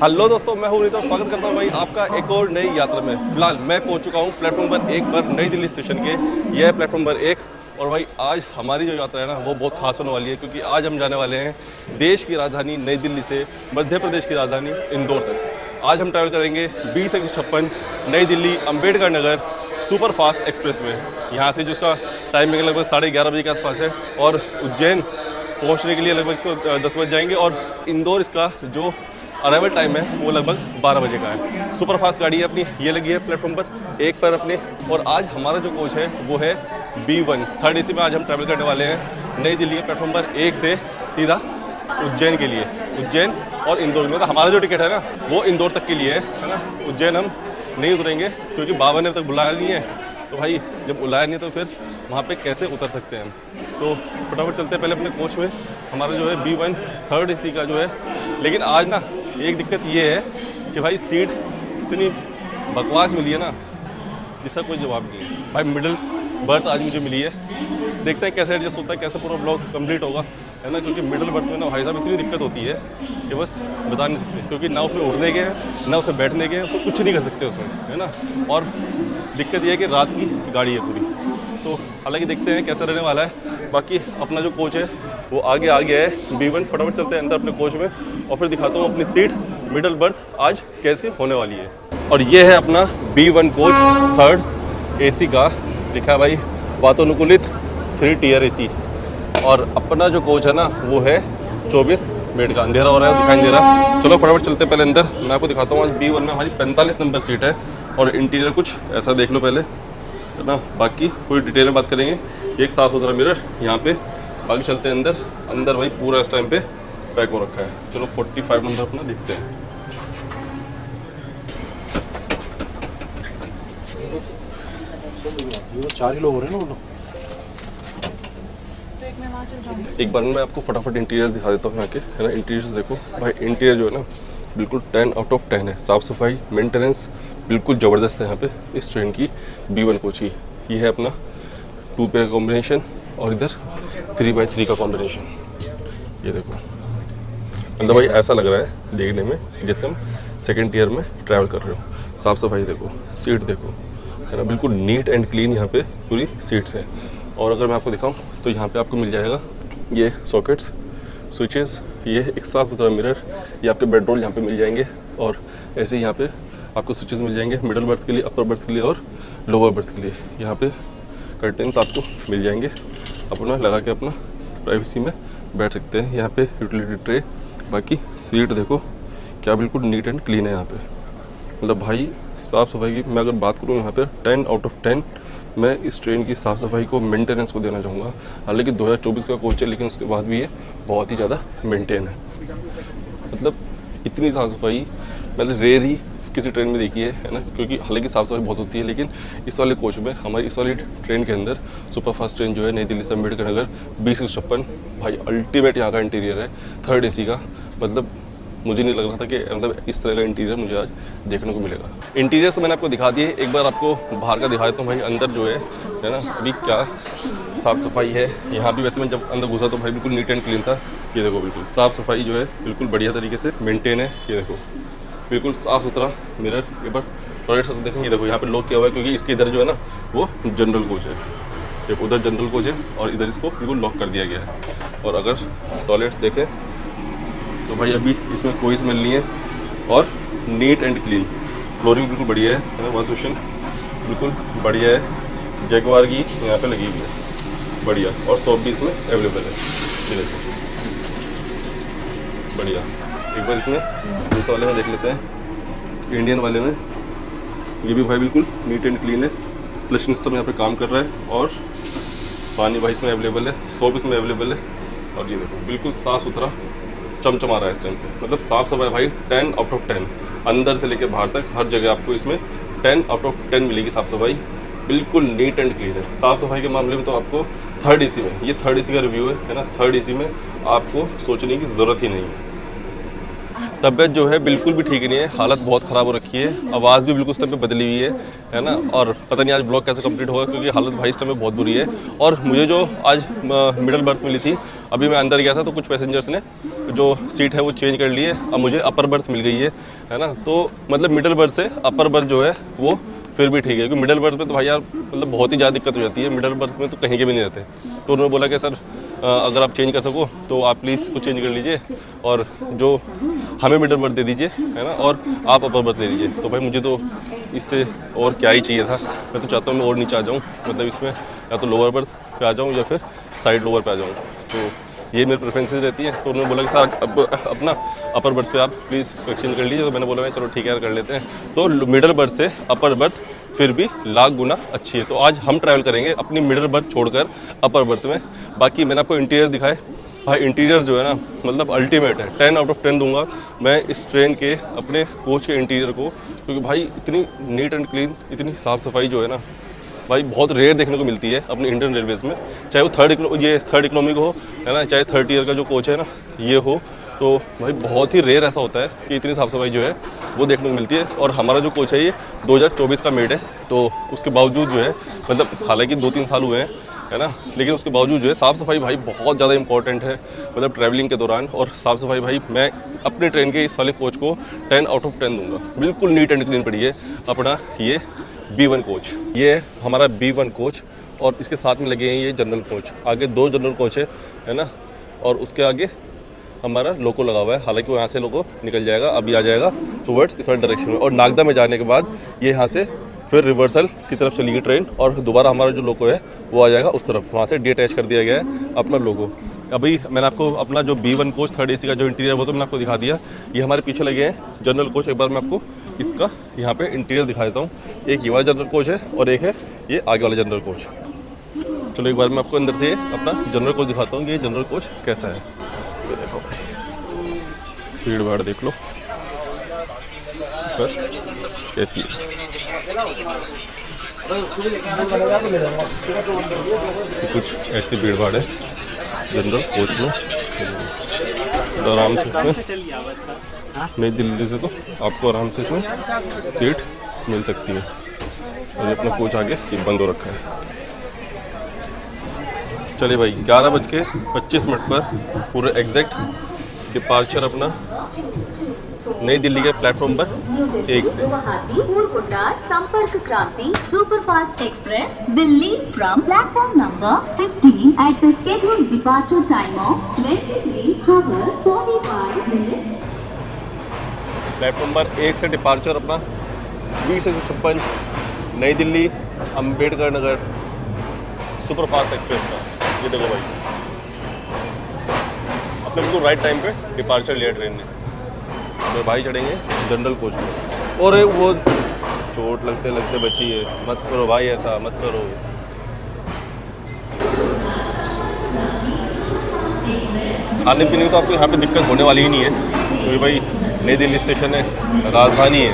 Hello दोस्तों, मैं हूं नीता और स्वागत करता हूं भाई आपका एक और नई यात्रा में। फिलहाल मैं पहुंच चुका हूं प्लेटफॉर्म नंबर 1 पर, नई दिल्ली स्टेशन के। यह है प्लेटफॉर्म नंबर 1। और भाई आज हमारी जो यात्रा है ना वो बहुत खास होने वाली है, क्योंकि आज हम जाने वाले हैं देश की राजधानी नई दिल्ली से मध्य प्रदेश की राजधानी इंदौर तक। आज हम ट्रैवल करेंगे 20:56 नई Delhi Ambedkar Nagar super fast express में। यहाँ से जिसका टाइमिंग लगभग 11:30 बजे के आसपास है, और उज्जैन पहुँचने के लिए लगभग इसको 10 बज जाएंगे, और इंदौर इसका जो अराइवल टाइम है वो लगभग 12 बजे का है। सुपर फास्ट गाड़ी है अपनी, ये लगी है प्लेटफॉर्म पर 1 पर अपने। और आज हमारा जो कोच है वो है B1 3rd AC में। आज हम ट्रैवल करने वाले हैं नई दिल्ली के प्लेटफॉर्म पर 1 से सीधा उज्जैन के लिए, उज्जैन और इंदौर में। तो हमारा जो टिकट है ना वो इंदौर तक के लिए है ना। उज्जैन हम नहीं उतरेंगे क्योंकि बाबा ने अब तक बुलाया नहीं है। तो भाई जब बुलाया नहीं तो फिर वहाँ पे कैसे उतर सकते हैं हम। तो फटाफट चलते हैं पहले अपने कोच में। हमारा जो है B1 3rd AC का जो है। लेकिन आज ना एक दिक्कत ये है कि भाई सीट इतनी बकवास मिली है ना जिसका कोई जवाब नहीं है। भाई मिडिल बर्थ आज मुझे मिली है, देखते हैं कैसे एडजस्ट होता है, कैसे पूरा ब्लॉग कंप्लीट होगा, है ना। क्योंकि मिडिल बर्थ में ना भाई साहब इतनी दिक्कत होती है कि बस बता नहीं सकते। क्योंकि ना उसमें उठने के हैं ना उसमें बैठने के हैं, उसमें कुछ नहीं कर सकते उसमें, है ना। और दिक्कत ये है कि रात की गाड़ी है पूरी। तो हालांकि देखते हैं कैसा रहने वाला है। बाकी अपना जो कोच है वो आगे आ गया है B1। फटाफट चलते हैं अंदर अपने कोच में और फिर दिखाता हूँ अपनी सीट मिडल बर्थ आज कैसे होने वाली है। और ये है अपना B1 कोच 3rd AC का, लिखा है भाई वातानुकूलित 3 tier AC। और अपना जो कोच है ना वो है 24 मिनट का। अंधेरा हो रहा है, दिखाई नहीं दे रहा। चलो फटाफट चलते हैं पहले अंदर। मैं आपको दिखाता हूँ आज B1 में हमारी 45 नंबर सीट है। और इंटीरियर कुछ ऐसा देख लो पहले, है ना। बाकी पूरी डिटेल में बात करेंगे। एक साफ सुथरा मिरर यहाँ पे। बाकी चलते हैं अंदर। अंदर भाई पूरा इस टाइम पे पैक हो रखा है। चलो 45 नंबर अपना दिखते हैं। चार ही लोग हो रहे हैं ना वो लोग। एक बार मैं आपको फटाफट इंटीरियर दिखा देता हूँ यहाँ के, है ना। इंटीरियर्स देखो भाई, इंटीरियर जो है ना बिल्कुल 10 out of 10 है। साफ़ सफाई मेंटेनेंस बिल्कुल ज़बरदस्त है यहाँ पे इस ट्रेन की B1 कोच की। ये है अपना 2 पेयर का कॉम्बिनेशन और इधर 3x3 का कॉम्बिनेशन। ये देखो मतलब भाई ऐसा लग रहा है देखने में जैसे हम 2nd tier में ट्रैवल कर रहे हो। साफ़ सफाई देखो, सीट देखो, है ना। बिल्कुल नीट एंड क्लीन यहाँ पे पूरी सीट्स हैं। और अगर मैं आपको दिखाऊँ तो यहाँ पे आपको मिल जाएगा ये सॉकेट्स, स्विचेस, ये एक साफ सुथरा मिरर, ये आपके बेड रोल यहाँ पे मिल जाएंगे। और ऐसे ही यहाँ पे आपको स्विचेस मिल जाएंगे मिडिल बर्थ के लिए, अपर बर्थ के लिए और लोअर बर्थ के लिए। यहाँ पे कर्टेंस आपको मिल जाएंगे, अपना लगा के अपना प्राइवेसी में बैठ सकते हैं। यहाँ पे यूटिलिटी ट्रे। बाकी सीट देखो क्या बिल्कुल नीट एंड क्लीन है यहाँ पे। मतलब भाई साफ़ सफाई की मैं अगर बात करूँ यहाँ पे 10 out of 10 मैं इस ट्रेन की साफ़ सफाई को, मेंटेनेंस को देना चाहूँगा। हालांकि 2024 का कोच है लेकिन उसके बाद भी ये बहुत ही ज़्यादा मेंटेन है। मतलब इतनी साफ़ सफाई मतलब रेयर ही किसी ट्रेन में देखी है ना। क्योंकि हालांकि साफ़ सफाई बहुत होती है लेकिन इस वाले कोच में, हमारी इस वाली ट्रेन के अंदर सुपर फास्ट ट्रेन जो है नई दिल्ली से अम्बेडकर नगर 20:56, भाई अल्टीमेट यहाँ का इंटीरियर है 3rd AC का। मतलब मुझे नहीं लग रहा था कि मतलब इस तरह का इंटीरियर मुझे आज देखने को मिलेगा। इंटीरियर तो मैंने आपको दिखा दिए, एक बार आपको बाहर का दिखा देता हूँ। भाई अंदर जो है ना अभी क्या साफ़ सफाई है यहाँ भी। वैसे मैं जब अंदर घुसा तो भाई बिल्कुल नीट एंड क्लीन था। ये देखो बिल्कुल साफ़ सफाई जो है बिल्कुल बढ़िया तरीके से मेंटेन है। ये देखो बिल्कुल साफ़ सुथरा मिरर। एक बार टॉयलेट सब देखें, ये देखो यहाँ पे लॉक किया हुआ है क्योंकि इसके इधर जो है ना वो जनरल कोच है। देखो उधर जनरल कोच है और इधर इसको बिल्कुल लॉक कर दिया गया है। और अगर टॉयलेट्स देखें तो भाई अभी इसमें कोई स्मेल नहीं है और नीट एंड क्लीन। फ्लोरिंग बिल्कुल बढ़िया है ना। वॉश बेसिन बिल्कुल बढ़िया है, जैगवार की यहाँ पे लगी हुई है बढ़िया। और सोप भी इसमें अवेलेबल है। ये देखो बढ़िया। एक बार इसमें दूसरे वाले में देख लेते हैं, इंडियन वाले में। ये भी भाई बिल्कुल नीट एंड क्लीन है। फ्लशिंग सिस्टम यहाँ पे काम कर रहा है और पानी भाई इसमें अवेलेबल है, सोप इसमें अवेलेबल है। और ये देखो बिल्कुल साफ़ सुथरा चमचमा रहा है इस टाइम पे। मतलब साफ़ सफाई भाई 10 out of 10, अंदर से लेके बाहर तक हर जगह आपको इसमें 10 out of 10 मिलेगी साफ़ सफाई। बिल्कुल नीट एंड क्लीन है। साफ़ सफाई के मामले में तो आपको 3rd AC में, ये 3rd AC का रिव्यू है ना। 3rd AC में आपको सोचने की ज़रूरत ही नहीं है। तबीयत जो है बिल्कुल भी ठीक नहीं है, हालत बहुत ख़राब हो रखी है, आवाज़ भी बिल्कुल उस टाइम पे बदली हुई है ना। और पता नहीं आज ब्लॉग कैसे कंप्लीट होगा, क्योंकि हालत भाई इस टाइम में बहुत बुरी है। और मुझे जो आज मिडल बर्थ मिली थी, अभी मैं अंदर गया था तो कुछ पैसेंजर्स ने जो सीट है वो चेंज कर ली है, अब मुझे अपर बर्थ मिल गई है ना। तो मतलब मिडल बर्थ से अपर बर्थ जो है वो फिर भी ठीक है, क्योंकि मिडल बर्थ में तो भाई यार मतलब बहुत ही ज़्यादा दिक्कत हो जाती है। मिडल बर्थ में तो कहीं के भी नहीं रहते। तो उन्होंने बोला कि सर अगर आप चेंज कर सको तो आप प्लीज़ कुछ चेंज कर लीजिए और जो हमें मिडल बर्थ दे दीजिए, है ना, और आप अपर बर्थ दे दीजिए। तो भाई मुझे तो इससे और क्या ही चाहिए था। मैं तो चाहता हूँ मैं और नीचे आ जाऊँ, मतलब इसमें या तो लोअर बर्थ पे आ जाऊँ या फिर साइड लोअर पे आ जाऊँ। तो ये मेरी प्रेफरेंसेस रहती है। तो उन्होंने बोला कि सर अपना अपर बर्थ पे आप प्लीज़ एक्सचेंज कर लीजिए। तो मैंने बोला चलो ठीक है यार कर लेते हैं। तो मिडल बर्थ से अपर बर्थ फिर भी लाख गुना अच्छी है। तो आज हम ट्रैवल करेंगे अपनी मिडल बर्थ छोड़कर अपर बर्थ में। बाकी मैंने आपको इंटीरियर दिखाए, भाई इंटीरियर जो है ना मतलब अल्टीमेट है। 10 आउट ऑफ 10 दूंगा मैं इस ट्रेन के अपने कोच के इंटीरियर को, क्योंकि भाई इतनी नीट एंड क्लीन, इतनी साफ़ सफाई जो है ना भाई बहुत रेयर देखने को मिलती है अपने इंडियन रेलवेज़ में। चाहे वो थर्ड इकोनॉमी को हो, है ना, चाहे 3rd ईयर का जो कोच है ना ये हो, तो भाई बहुत ही रेयर ऐसा होता है कि इतनी साफ़ सफाई जो है वो देखने को मिलती है। और हमारा जो कोच है ये 2024 का मेड है, तो उसके बावजूद जो है मतलब हालांकि 2-3 साल हुए हैं, है ना, लेकिन उसके बावजूद जो है साफ़ सफाई भाई बहुत ज़्यादा इंपॉर्टेंट है मतलब ट्रैवलिंग के दौरान। और साफ़ सफाई भाई मैं अपने ट्रेन के इस वाले कोच को 10 आउट ऑफ 10 दूंगा। बिल्कुल नीट एंड क्लीन पड़ी है अपना ये B1 कोच। ये है हमारा B1 कोच और इसके साथ में लगे हैं ये जनरल कोच। आगे 2 जनरल कोच है ना, और उसके आगे हमारा लोको लगा हुआ है। हालांकि वो यहाँ से लोको निकल जाएगा, अभी आ जाएगा टुवर्ड्स इस वाले डायरेक्शन में। और नागदा में जाने के बाद ये यहाँ से फिर रिवर्सल की तरफ चलेगी ट्रेन और दोबारा हमारा जो लोको है वो आ जाएगा उस तरफ। वहाँ से डिटैच कर दिया गया है अपना लोगो। अभी मैंने आपको अपना जो B1 कोच 3rd AC का जो इंटीरियर वो तो मैंने आपको दिखा दिया। ये हमारे पीछे लगे हैं जनरल कोच। एक बार मैं आपको इसका यहाँ पे इंटीरियर दिखा देता हूँ। एक ये वाला जनरल कोच है और एक है ये आगे वाला जनरल कोच। चलो एक बार मैं आपको अंदर से अपना जनरल कोच दिखाता हूँ कि ये जनरल कोच कैसा है। ये देखो भीड़ भाड़ देख लो पर कैसी है। कुछ ऐसी भीड़ भाड़ है जनरल कोच में। तो आराम से इसमें नई दिल्ली से तो आपको आराम से इसमें सीट मिल सकती है। और ये अपना कोच आगे बंद हो रखा है। चलिए भाई 11:25 पर पूरे एग्जैक्ट डिपार्चर अपना नई दिल्ली के प्लेटफॉर्म पर 1 से संपर्क क्रांति superfast express Delhi from platform number 15 at the scheduled departure time of 23 hours 45 minutes। Platform पर 1 से डिपार्चर अपना 20:56 नई दिल्ली अम्बेडकर नगर सुपरफास्ट एक्सप्रेस का। ये देखो भाई अपने बिल्कुल राइट टाइम पे डिपार्चर लिया ट्रेन ने। तो भाई चढ़ेंगे जनरल कोच में। और वो चोट लगते लगते बची है, मत करो भाई ऐसा मत करो। खाने पीने की तो आपको यहाँ पे दिक्कत होने वाली ही नहीं है, क्योंकि भाई नई दिल्ली स्टेशन है, राजधानी है,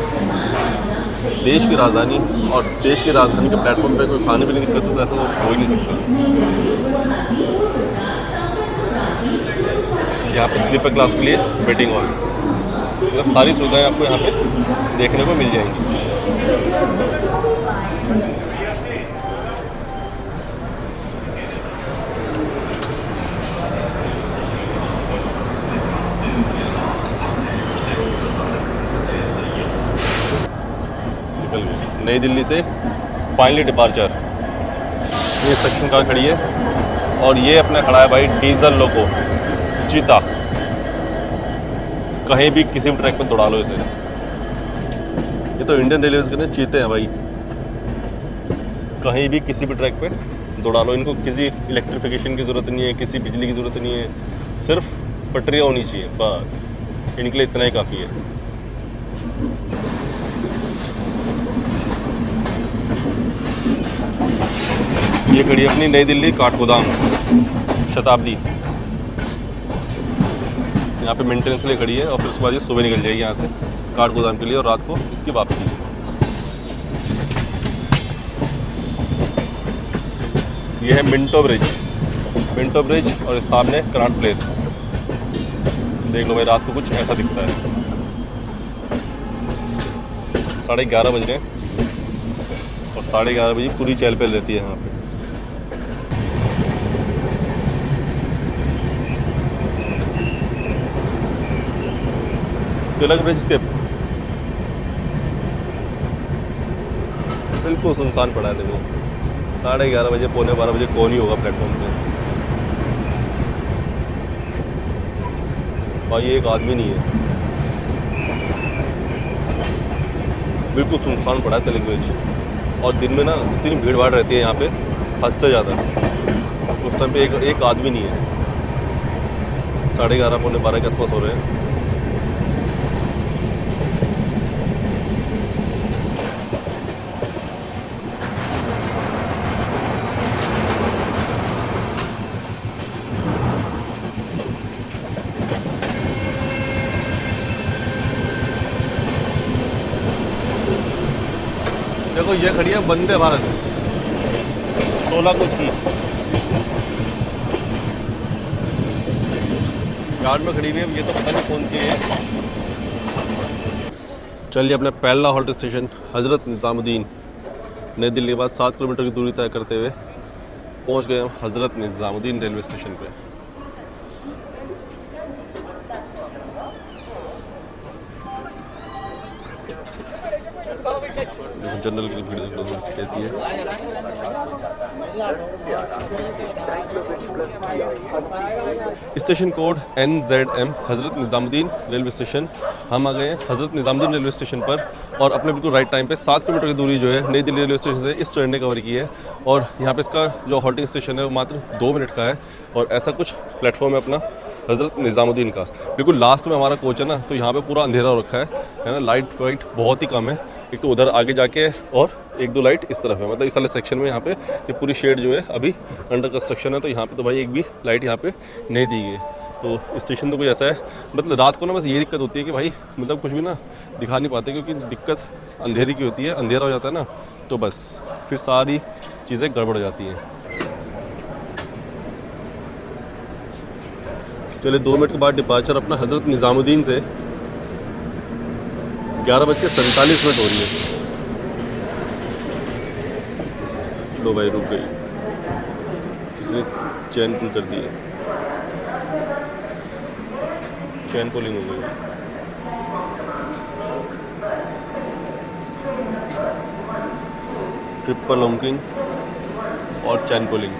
देश की राजधानी। और देश की राजधानी के प्लेटफॉर्म पे कोई खाने पीने की दिक्कत तो ऐसा हो ही नहीं सकता। यहाँ पे स्लीपर क्लास के लिए वेटिंग हॉल, मतलब सारी सुविधाएं आपको यहाँ पे देखने को मिल जाएंगी। निकल गई नई दिल्ली से फाइनली डिपार्चर। ये सेक्शन कार खड़ी है और ये अपना खड़ा है भाई डीजल लोको चीता। कहीं भी किसी भी ट्रैक पे दौड़ा लो इसे। ये तो इंडियन रेलवेज के चीते हैं भाई, कहीं भी किसी भी ट्रैक पे दौड़ा लो। इनको किसी इलेक्ट्रिफिकेशन की ज़रूरत नहीं है, किसी बिजली की ज़रूरत नहीं है, सिर्फ पटरियाँ होनी चाहिए बस, इनके लिए इतना ही काफ़ी है। ये खड़ी है अपनी नई दिल्ली काठगोदाम शताब्दी। यहाँ पे मेंटेनेंस के लिए खड़ी है और फिर उसके बाद ये सुबह निकल जाएगी यहाँ से काठगोदाम के लिए और रात को इसकी वापसी। ये है मिंटो ब्रिज और सामने कनॉट प्लेस। देख लो भाई रात को कुछ ऐसा दिखता है। 11:30 बज रहे हैं और 11:30 बजे पूरी चहल पहल रहती है यहाँ पे। तिलक ब्रिज के बिल्कुल सुनसान पड़ा है। देखो 11:30 बजे, 11:45 बजे कौन ही होगा प्लेटफॉर्म पे। भाई एक आदमी नहीं है, बिल्कुल सुनसान पड़ा है तिलक ब्रिज। और दिन में ना इतनी भीड़ भाड़ रहती है यहाँ पे, हद से ज़्यादा। उस टाइम पे एक आदमी नहीं है। 11:30 पौने 12 के आसपास हो रहे हैं। देखो ये खड़ी है वंदे भारत 16 कुछ की, यार्ड में खड़ी हुई है। ये तो पता नहीं कौन सी है। चलिए अपने पहला हॉल्ट स्टेशन हज़रत निज़ामुद्दीन, नई दिल्ली के बाद 7 किलोमीटर की दूरी तय करते हुए पहुंच गए हम हज़रत निज़ामुद्दीन रेलवे स्टेशन पे। जनरल की भीड़ कैसी है। Station code NZM Hazrat Nizamuddin railway station. हम आ गए हैं हज़रत निज़ामुद्दीन रेलवे स्टेशन पर और अपने बिल्कुल राइट टाइम पे 7 किलोमीटर की दूरी जो है नई दिल्ली रेलवे स्टेशन से इस ट्रेन ने कवर की है। और यहाँ पे इसका जो हॉल्टिंग स्टेशन है वो मात्र 2 मिनट का है। और ऐसा कुछ प्लेटफॉर्म है अपना हज़रत निज़ामुद्दीन का। बिल्कुल लास्ट में हमारा कोच है ना, तो यहाँ पे पूरा अंधेरा हो रखा है ना। लाइट वाइट बहुत ही कम है। एक तो उधर आगे जाके और 1-2 लाइट इस तरफ है। मतलब इस वाले सेक्शन में यहाँ पे ये पूरी शेड जो है अभी अंडर कंस्ट्रक्शन है। तो यहाँ पे तो भाई एक भी लाइट यहाँ पे नहीं दी गई। तो स्टेशन तो कोई ऐसा है, मतलब रात को ना बस ये दिक्कत होती है कि भाई मतलब कुछ भी ना दिखा नहीं पाते, क्योंकि दिक्कत अंधेरी की होती है। अंधेरा हो जाता है ना तो बस फिर सारी चीज़ें गड़बड़ हो जाती हैं। चलिए 2 मिनट के बाद डिपार्चर अपना हज़रत निज़ामुद्दीन से 11:47 हो रही है। लो भाई रुक गई, किसी ने चैन पुल कर दी है। चैन पुलिंग हो गई। ट्रिपल लॉन्किंग और चैन पुलिंग।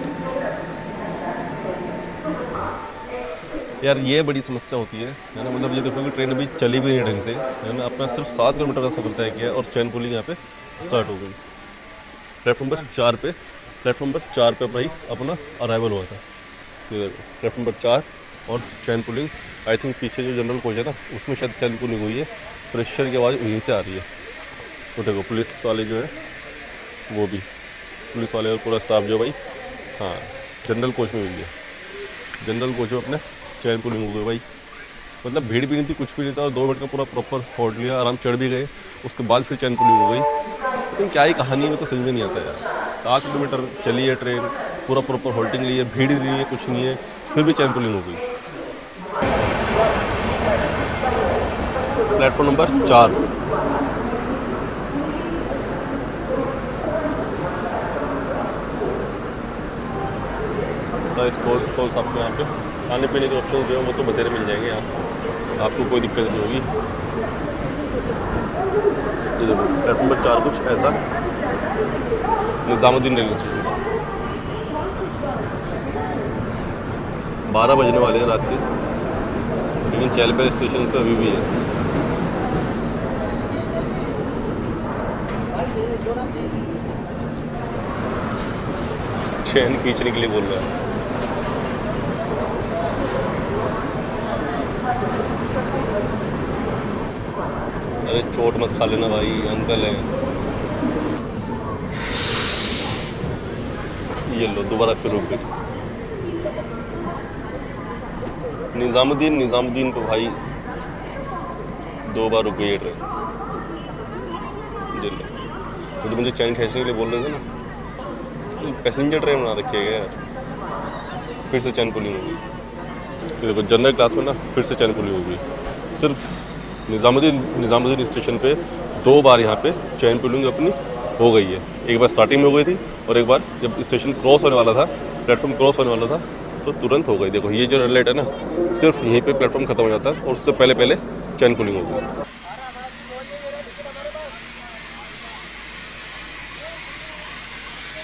यार ये बड़ी समस्या होती है ना। मतलब ये देखो कि ट्रेन अभी चली भी नहीं ढंग से, है ना। अपना सिर्फ 7 किलोमीटर का सफर तय किया और चैन पुलिंग यहाँ पे स्टार्ट हो गई। प्लेटफॉर्म नंबर 4 पे भाई अपना अराइवल हुआ था। ये देखो प्लेटफॉर्म नंबर 4 और चैन पुलिंग। आई थिंक पीछे जो जनरल कोच है ना उसमें शायद चैन पुलिंग हुई है। प्रेशर की आवाज़ वहीं से आ रही है। तो देखो पुलिस वाले जो है वो भी, पुलिस वाले और पूरा स्टाफ जो भाई, हाँ जनरल कोच में हुई है। जनरल कोच में अपने चैन पुलिंग हो गई भाई। मतलब भीड़ भी नहीं थी, कुछ भी नहीं था। और 2 मिनट का पूरा प्रॉपर होल्ड लिया, आराम चढ़ भी गए। उसके बाद फिर चैन पुलिंग हो गई। लेकिन क्या ही कहानी है, तो समझ में नहीं आता यार। 7 किलोमीटर चली है ट्रेन, पूरा प्रॉपर होल्डिंग ली है, भीड़ नहीं है, कुछ नहीं है, फिर भी चैन पुलिंग हो गई। प्लेटफॉर्म नंबर 4 सारे स्टॉल्स आपको यहाँ पे खाने पीने के ऑप्शन जो है वो तो बतेरे मिल जाएंगे यहाँ, आपको कोई दिक्कत नहीं होगी। ये देखो प्लेटफॉर्म नंबर 4 कुछ ऐसा निज़ामुद्दीन रेलवे स्टेशन का। 12 बजने वाले हैं रात के, लेकिन चहल पहल स्टेशन पे अभी भी है। ट्रेन खींचने के लिए बोल रहा है। अरे चोट मत खा लेना भाई, अंकल है। ये लो दोबारा फिर रुक गई। निज़ामुद्दीन को भाई 2 बार रुक गई है ट्रेन। ये लो, तो मुझे चैन खींचने के लिए बोल रहे थे ना, पैसेंजर ट्रेन बना रखी है यार। फिर से चैन पुलिंग हो गई। देखो जनरल क्लास में ना फिर से चैन पुलिंग हो गई। सिर्फ निज़ामुद्दीन स्टेशन पे 2 बार यहाँ पे चैन पुलिंग अपनी हो गई है। एक बार स्टार्टिंग में हो गई थी और एक बार जब स्टेशन क्रॉस होने वाला था, प्लेटफॉर्म क्रॉस होने वाला था, तो तुरंत हो गई। देखो ये जो रेड लाइट है ना, सिर्फ यहीं पे प्लेटफॉर्म खत्म हो जाता है और उससे पहले पहले चैन पुलिंग हो गई।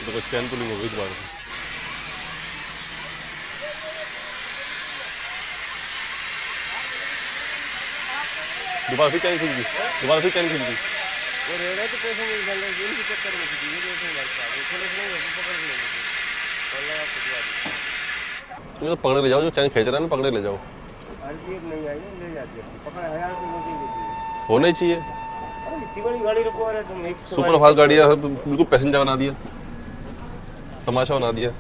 देखो चैन पुलिंग हो गई दोबारा। दोबारा फिर चैन खींच दी, दोबारा फिर चैन खींच दी। वो रेड है तो पैसे नहीं निकल रहे, इनके चक्कर में किसी ये पैसे नहीं लगता, वो पुलिस नहीं है, पकड़ के ले लेते वल्लाह आप खुद तो पकड़ ले जाओ, जो चैन खींच रहा है ना पकड़ ले जाओ। आरपीएफ नहीं आई ले जाती है, पकड़ हजार की नोटिस देती है। होना ही चाहिए। अरे इतनी बड़ी गाड़ी रखवा रहे तुम, एक सुपर फास्ट गाड़ी है, बिल्कुल पैसेंजर बना दिया, तमाशा बना दिया।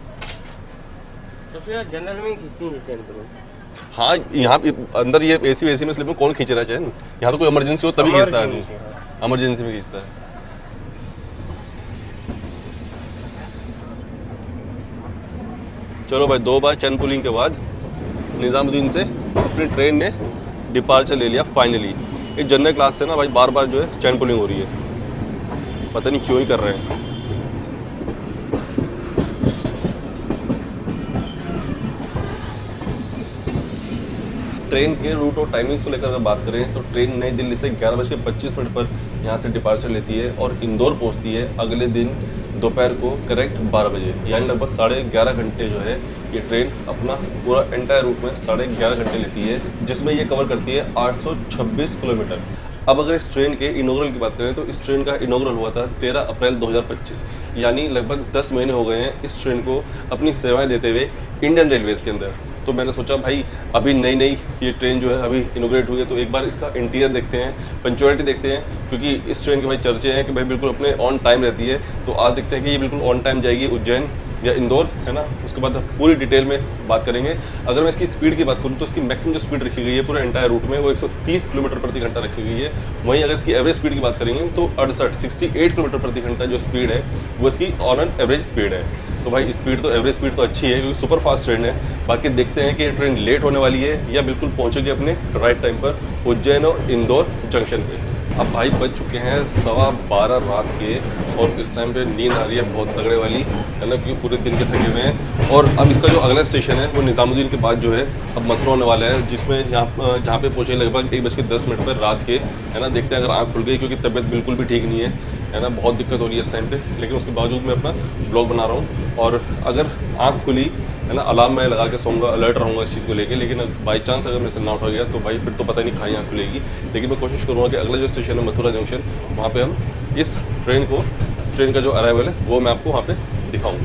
तो फिर जनरल में ही खींचती है चैन तो। हाँ यहाँ अंदर ये एसी वेसी में स्लिप में कौन खींच रहा है चैन? यहाँ तो कोई इमरजेंसी हो तभी खींचता है, इमरजेंसी में खींचता है। चलो भाई 2 बार चैन पुलिंग के बाद निज़ामुद्दीन से अपनी ट्रेन ने डिपार्चर ले लिया फाइनली। ये जनरल क्लास से ना भाई बार बार जो है चैन पुलिंग हो रही है, पता नहीं क्यों ही कर रहे हैं। ट्रेन के रूट और टाइमिंग्स को लेकर अगर बात करें तो ट्रेन नई दिल्ली से 11:25 पर यहाँ से डिपार्चर लेती है और इंदौर पहुँचती है अगले दिन दोपहर को करेक्ट 12 बजे। यानी लगभग 11.5 घंटे जो है ये ट्रेन अपना पूरा एंटायर रूट में 11.5 घंटे लेती है, जिसमें ये कवर करती है 826 किलोमीटर। अब अगर इस ट्रेन के इनॉग्रल की बात करें तो इस ट्रेन का इनॉग्रल हुआ था 13 अप्रैल 2025, यानी लगभग 10 महीने हो गए हैं इस ट्रेन को अपनी सेवाएं देते हुए इंडियन रेलवेज के अंदर। तो मैंने सोचा भाई अभी नई ये ट्रेन जो है अभी इनोग्रेट हुई है तो एक बार इसका इंटीरियर देखते हैं, पंक्चुअलिटी देखते हैं, क्योंकि इस ट्रेन के भाई चर्चे हैं कि भाई बिल्कुल अपने ऑन टाइम रहती है। तो आज देखते हैं कि ये बिल्कुल ऑन टाइम जाएगी उज्जैन या इंदौर, है ना। उसके बाद पूरी डिटेल में बात करेंगे। अगर मैं इसकी स्पीड की बात करूँ तो इसकी मैक्सिमम जो स्पीड रखी गई है पूरे एंटायर रूट में वो 130 किलोमीटर प्रति घंटा रखी गई है। वहीं अगर इसकी एवरेज स्पीड की बात करेंगे तो 68 किलोमीटर प्रति घंटा जो स्पीड है वो इसकी ऑन एन एवरेज स्पीड है। तो भाई स्पीड तो एवरेज स्पीड तो अच्छी है क्योंकि सुपर फास्ट ट्रेन है। बाकी देखते हैं कि ये ट्रेन लेट होने वाली है या बिल्कुल पहुंचेगी अपने राइट टाइम पर उज्जैन और इंदौर जंक्शन पे। अब भाई बज चुके हैं 12:15 रात के और इस टाइम पे नींद आ रही है बहुत तगड़े वाली, है ना, क्योंकि पूरे दिन के थके हुए हैं। और अब इसका जो अगला स्टेशन है वो निज़ामुद्दीन के बाद जो है अब मथुरा होने वाला है, जिसमें यहाँ जहाँ पे पहुँचे लगभग 1:10 पर रात के, है ना। देखते हैं अगर आँख खुल गई, क्योंकि तबीयत बिल्कुल भी ठीक नहीं है ना, बहुत दिक्कत हो रही है इस टाइम पे। लेकिन उसके बावजूद मैं अपना ब्लॉग बना रहा हूँ और अगर आँख खुली, है ना, अलार्म मैं लगा के सोऊंगा, अलर्ट रहूँगा इस चीज़ को लेके। लेकिन बाई चांस अगर मेरे से ना उठा गया तो भाई फिर तो पता नहीं कहाँ आँख खुलेगी। लेकिन मैं कोशिश करूँगा कि अगला जो स्टेशन है मथुरा जंक्शन, वहाँ पे हम इस ट्रेन का जो अराइवल है वो मैं आपको वहाँ पे दिखाऊँ।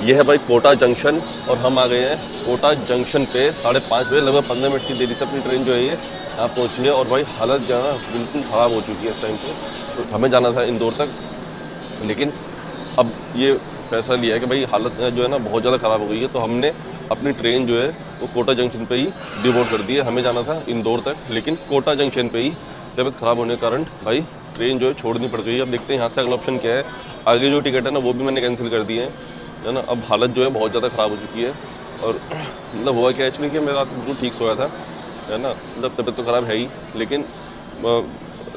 ये है भाई कोटा जंक्शन और हम आ गए हैं कोटा जंक्शन पे 5:30 बजे। लगभग 15 मिनट की देरी से अपनी ट्रेन जो है ये यहाँ पहुँची है और भाई हालत जो है बिल्कुल ख़राब हो चुकी है इस टाइम पे। तो हमें जाना था इंदौर तक, लेकिन अब ये फैसला लिया है कि भाई हालत जो है ना बहुत ज़्यादा ख़राब हो गई है। तो हमने अपनी ट्रेन जो है वो कोटा जंक्शन पे ही डिबोर्ड कर दी है। हमें जाना था इंदौर तक, लेकिन कोटा जंक्शन पे ही तबीयत ख़राब होने के कारण भाई ट्रेन जो है छोड़नी पड़ गई। अब देखते हैं यहाँ से अगला ऑप्शन क्या है। आगे जो टिकट है ना वो भी मैंने कैंसिल कर दिए है ना। अब हालत जो है बहुत ज़्यादा ख़राब हो चुकी है और मतलब हुआ क्या एक्चुअली कि मैं रात बिल्कुल ठीक सोया था, है ना। मतलब तबीयत तो ख़राब है ही, लेकिन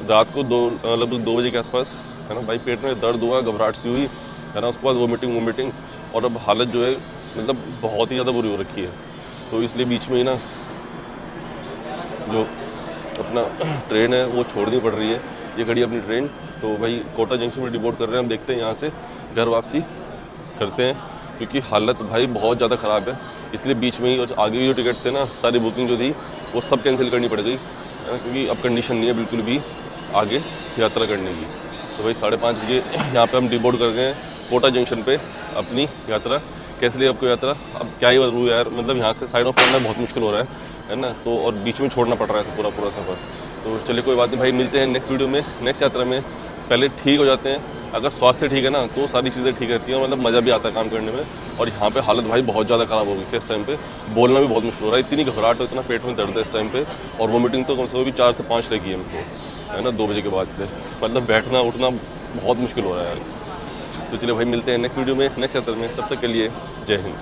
रात को लगभग 2 बजे के आसपास, है ना, भाई पेट में दर्द हुआ, घबराहट सी हुई, है ना। उसके बाद वोमिटिंग और अब हालत जो है मतलब बहुत ही ज़्यादा बुरी हो रखी है। तो इसलिए बीच में ही ना जो अपना ट्रेन है वो छोड़नी पड़ रही है। ये खड़ी अपनी ट्रेन, तो भाई कोटा जंक्शन में डिबोर्ड कर रहे हैं। हम देखते हैं यहाँ से घर वापसी करते हैं, क्योंकि हालत भाई बहुत ज़्यादा ख़राब है। इसलिए बीच में ही और आगे भी जो टिकट्स थे ना, सारी बुकिंग जो थी वो सब कैंसिल करनी पड़ गई, है ना, क्योंकि अब कंडीशन नहीं है बिल्कुल भी आगे यात्रा करने की। तो भाई 5:30 बजे यहाँ पे हम डिबोर्ड कर गए हैं कोटा जंक्शन पे अपनी यात्रा। कैसे लिए आपको यात्रा, अब क्या ही बताऊँ यार, मतलब यहाँ से साइड ऑफ करना बहुत मुश्किल हो रहा है ना। तो और बीच में छोड़ना पड़ रहा है पूरा सफ़र। तो चलिए कोई बात नहीं भाई, मिलते हैं नेक्स्ट वीडियो में, नेक्स्ट यात्रा में। पहले ठीक हो जाते हैं, अगर स्वास्थ्य ठीक है ना तो सारी चीज़ें ठीक रहती हैं, मतलब मज़ा भी आता है काम करने में। और यहाँ पे हालत भाई बहुत ज़्यादा ख़राब हो गई है इस टाइम पे, बोलना भी बहुत मुश्किल हो रहा है। इतनी घबराहट हो, इतना पेट में दर्द है इस टाइम पे, और वोमिटिंग तो कम से कम भी 4 से 5 लगी है हमको, है ना, 2 बजे के बाद से। मतलब बैठना उठना बहुत मुश्किल हो रहा है यार। तो चलिए भाई मिलते हैं नेक्स्ट वीडियो में, नेक्स्ट यात्रा में। तब तक के लिए जय हिंद।